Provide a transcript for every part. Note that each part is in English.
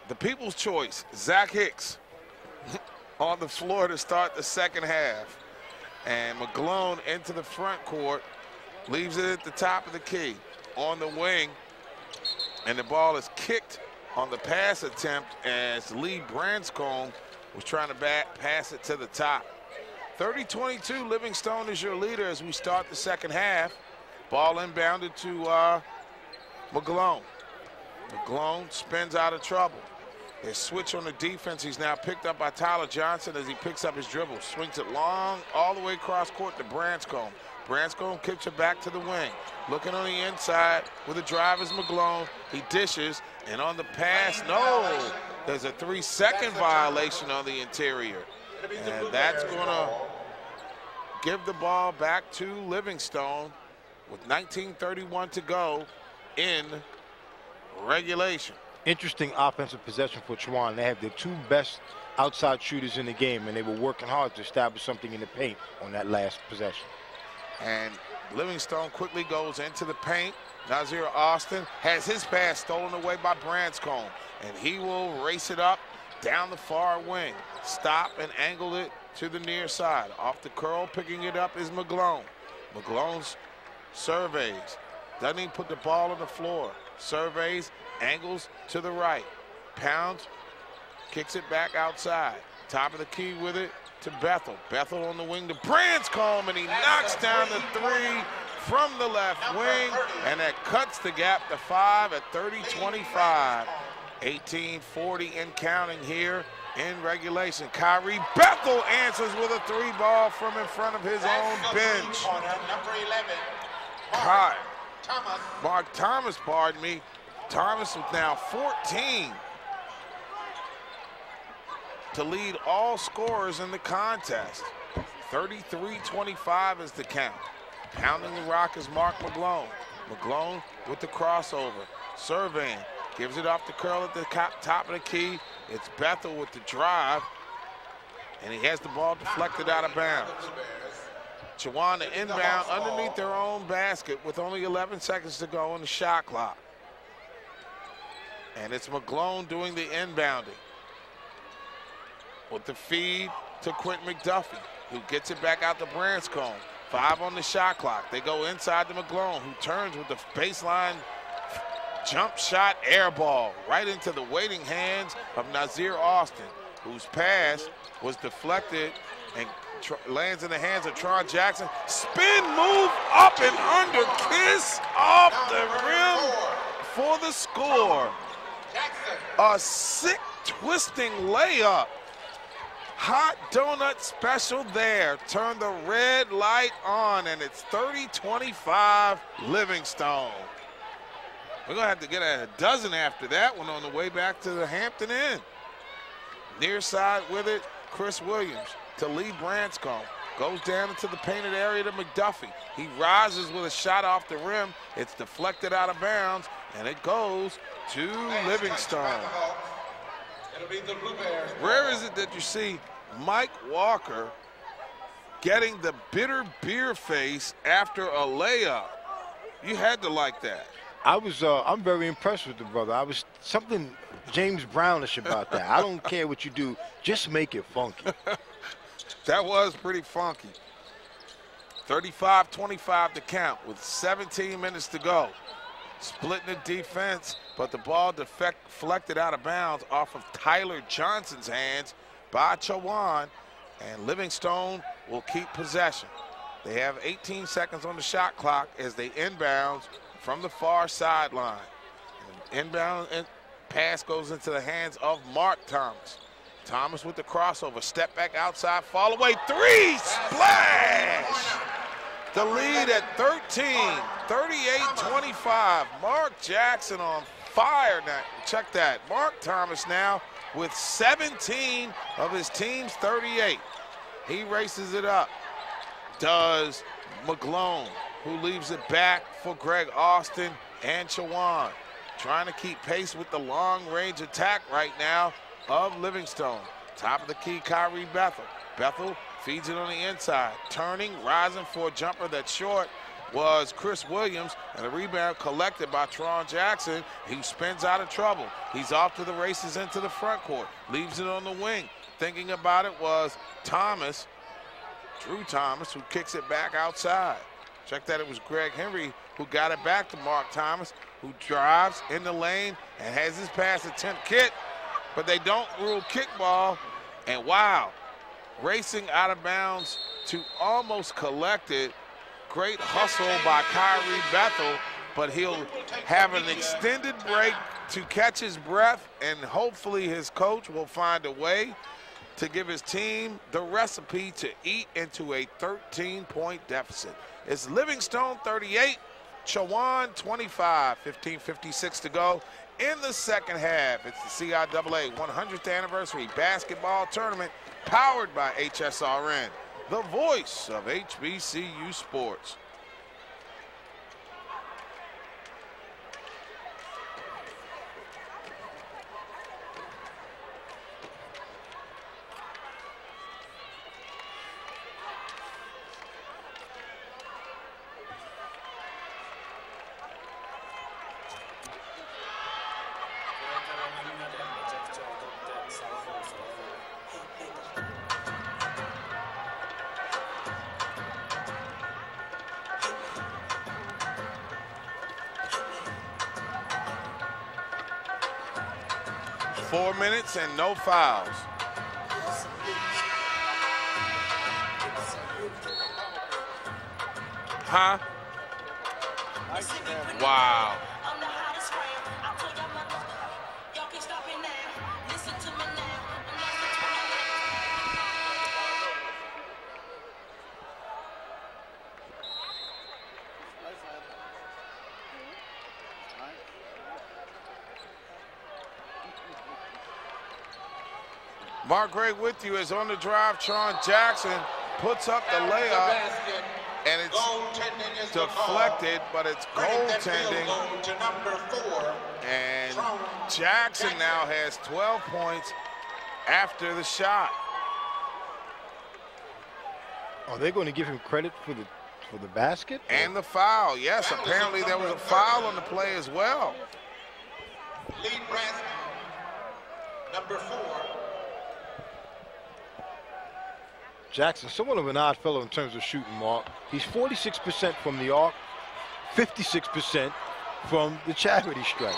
The people's choice, Zach Hicks, on the floor to start the second half. And McGlone into the front court, leaves it at the top of the key. On the wing, and the ball is kicked on the pass attempt as Lee Branscombe was trying to pass it to the top. 30-22, Livingstone is your leader as we start the second half. Ball inbounded to McGlone. McGlone spins out of trouble. They switch on the defense. He's now picked up by Tyler Johnson as he picks up his dribble. Swings it long all the way across court to Branscombe. Branscombe kicks it back to the wing. Looking on the inside with the drive is McGlone. He dishes, and on the pass, no. There's a 3-second violation on the interior. And that's going to give the ball back to Livingstone with 19:31 to go in regulation. Interesting offensive possession for Chowan. They have the two best outside shooters in the game, and they were working hard to establish something in the paint on that last possession. And Livingstone quickly goes into the paint. Nazir Austin has his pass stolen away by Branscombe, and he will race it up down the far wing. Stop and angle it to the near side. Off the curl, picking it up is McGlone. McGlone's surveys. Doesn't even put the ball on the floor. Surveys, angles to the right. Pounds, kicks it back outside. Top of the key with it to Bethel. Bethel on the wing to Branscombe, and he knocks down the three from the left wing, and that cuts the gap to 5 at 30-25. 18-40 and counting here in regulation. Kyrie Bethel answers with a three ball from in front of his own bench. Mark Thomas, pardon me. Thomas is now 14 to lead all scorers in the contest. 33-25 is the count. Pounding the rock is Mark McGlone. McGlone with the crossover. Surveying. Gives it off the curl at the top of the key. It's Bethel with the drive. And he has the ball deflected out of bounds. Chowan to inbound underneath their own basket with only 11 seconds to go on the shot clock. And it's McGlone doing the inbounding. With the feed to Quentin McDuffie, who gets it back out to Branscombe. 5 on the shot clock. They go inside to McGlone, who turns with the baseline jump shot air ball right into the waiting hands of Nazir Austin, whose pass was deflected and lands in the hands of Trone Jackson. Spin move up and under, kiss off the rim for the score. A sick twisting layup. Hot donut special there. Turn the red light on, and it's 30-25 Livingstone. We're going to have to get a dozen after that one on the way back to the Hampton Inn. Near side with it, Chris Williams to Lee Branscombe. Goes down into the painted area to McDuffie. He rises with a shot off the rim. It's deflected out of bounds, and it goes to Livingstone. Rare is it that you see Mike Walker getting the bitter beer face after a layup? You had to like that. I'm very impressed with the brother. I was something James Brownish about that. I don't care what you do, just make it funky. That was pretty funky. 35-25 to count with 17 minutes to go. Splitting the defense, but the ball deflected out of bounds off of Tyler Johnson's hands by Chowan, and Livingstone will keep possession. They have 18 seconds on the shot clock as they inbounds from the far sideline. Inbound and pass goes into the hands of Mark Thomas. Thomas with the crossover, step back outside, fall away, three, splash! The lead at 13, 38-25. Mark Jackson on fire now. Check that. Mark Thomas now with 17 of his team's 38. He races it up. Does McGlone, who leaves it back for Greg Austin and Chowan. Trying to keep pace with the long-range attack right now of Livingstone. Top of the key, Kyrie Bethel. Bethel feeds it on the inside. Turning, rising for a jumper that's short. was Chris Williams, and the rebound collected by Trone Jackson. He spins out of trouble. He's off to the races into the front court, leaves it on the wing. Thinking about it was Thomas, Drew Thomas, who kicks it back outside. Check that, it was Greg Henry who got it back to Mark Thomas, who drives in the lane and has his pass attempt kicked, but they don't rule kickball. And wow, racing out of bounds to almost collect it. Great hustle by Kyrie Bethel, but he'll have an extended break to catch his breath, and hopefully his coach will find a way to give his team the recipe to eat into a 13-point deficit. It's Livingstone 38, Chowan 25, 15:56 to go in the second half. It's the CIAA 100th anniversary basketball tournament powered by HSRN, the voice of HBCU sports. Four minutes and no fouls. Huh? Wow. Mark Gray with you is on the drive. Trone Jackson puts up the layup, and it's deflected, but it's goaltending. And Jackson now has 12 points after the shot. Are they going to give him credit for the basket? And the foul, yes. Apparently there was a foul on the play as well. Lead Branston, number 4. Jackson, somewhat of an odd fellow in terms of shooting, Mark. He's 46% from the arc, 56% from the charity stripe.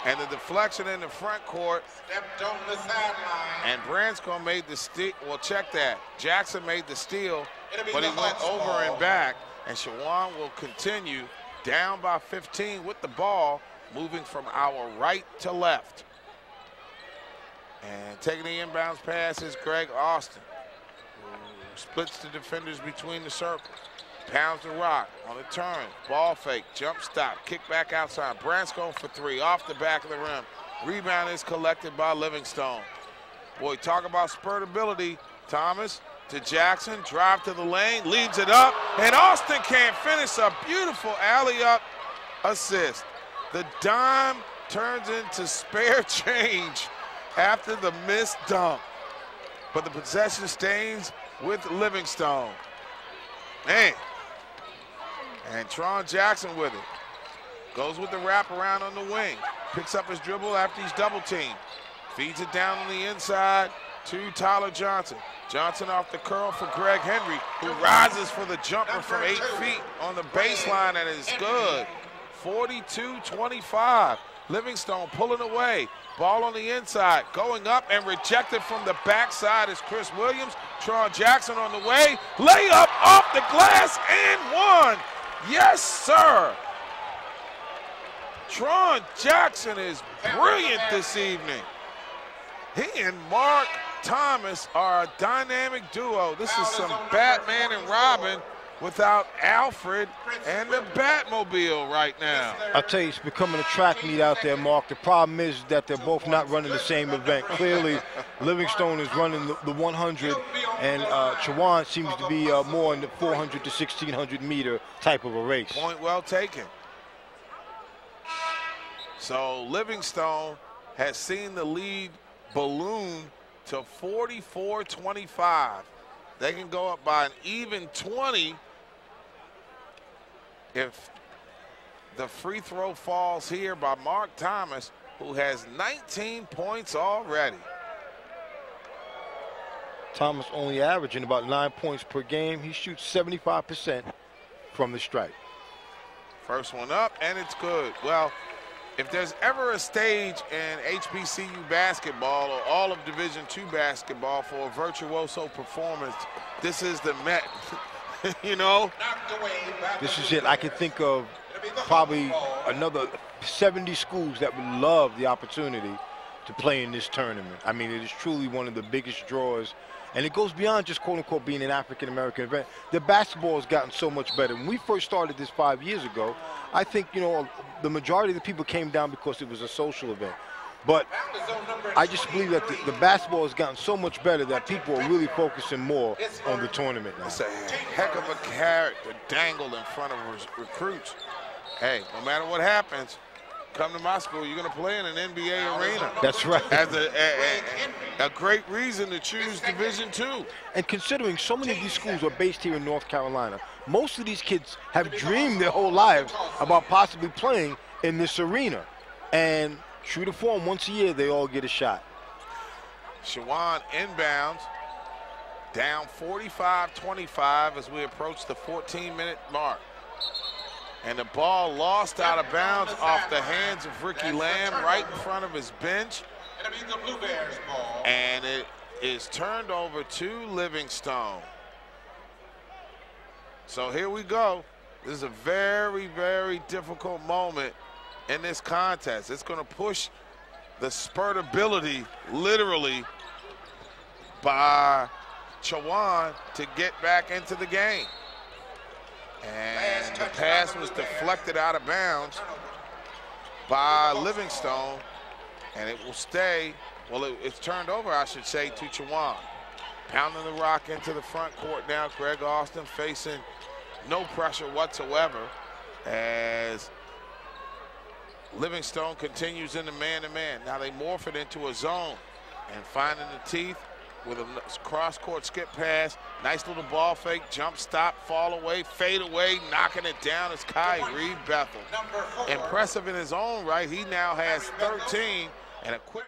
And the deflection in the front court. Stepped on the sideline. And Branscombe made the steal. Well, check that. Jackson made the steal, but he went over and back. And Chowan will continue down by 15 with the ball, moving from our right to left. And taking the inbounds pass is Greg Austin. Splits the defenders between the circles. Pounds the rock on the turn. Ball fake, jump stop, kick back outside. Branscombe for 3, off the back of the rim. Rebound is collected by Livingstone. Boy, talk about spurt ability. Thomas to Jackson, drive to the lane, leaves it up, and Austin can't finish. A beautiful alley-up assist. The dime turns into spare change after the missed dunk. But the possession stays with Livingstone. Man. And Trone Jackson with it. Goes with the wraparound on the wing. Picks up his dribble after he's double-teamed. Feeds it down on the inside to Tyler Johnson. Johnson off the curl for Greg Henry, who rises for the jumper from 8 feet on the baseline, and is good. 42-25. Livingstone pulling away. Ball on the inside, going up and rejected from the backside is Chris Williams. Trone Jackson on the way. Layup off the glass and one. Yes, sir. Trone Jackson is brilliant this evening. He and Mark Thomas are a dynamic duo. This is some Batman and Robin without Alfred and the Batmobile right now. I'll tell you, it's becoming a track meet out there, Mark. The problem is that they're both not running the same event. Clearly, Livingstone is running the 100, and Chowan seems to be more in the 400 to 1600 meter type of a race. Point well taken. So Livingstone has seen the lead balloon to 44-25. They can go up by an even 20 if the free throw falls here by Mark Thomas, who has 19 points already. Thomas only averaging about 9 points per game. He shoots 75% from the stripe. First one up, and it's good. Well, if there's ever a stage in HBCU basketball or all of Division II basketball for a virtuoso performance, this is the Met. You know? This is it. I can think of probably another 70 schools that would love the opportunity to play in this tournament. I mean, it is truly one of the biggest draws. And it goes beyond just, quote-unquote, being an African-American event. The basketball has gotten so much better. When we first started this 5 years ago, I think, you know, the majority of the people came down because it was a social event. But I just believe that the basketball has gotten so much better that people are really focusing more on the tournament now. It's a heck of a carrot to dangle in front of recruits. Hey, no matter what happens, come to my school, you're going to play in an NBA arena. That's right. As a great reason to choose Division II. And considering so many of these schools are based here in North Carolina, most of these kids have dreamed their whole lives about possibly playing in this arena. And true to form, once a year, they all get a shot. Chowan inbounds, down 45-25 as we approach the 14-minute mark. And the ball lost out of bounds off the hands of Ricky Lamb right in front of his bench. And it is turned over to Livingstone. So here we go. This is a very, very difficult moment in this contest. It's going to push the spurtability, literally, by Chowan to get back into the game. And the pass was deflected out of bounds by Livingstone, and it will stay, well, it's turned over, I should say, to Chowan. Pounding the rock into the front court now. Greg Austin facing no pressure whatsoever as Livingstone continues into man-to-man. Now they morph it into a zone and finding the teeth with a cross-court skip pass. Nice little ball fake, jump stop, fall away, fade away, knocking it down is Kyrie Bethel. Impressive in his own right. He now has 13 and a quick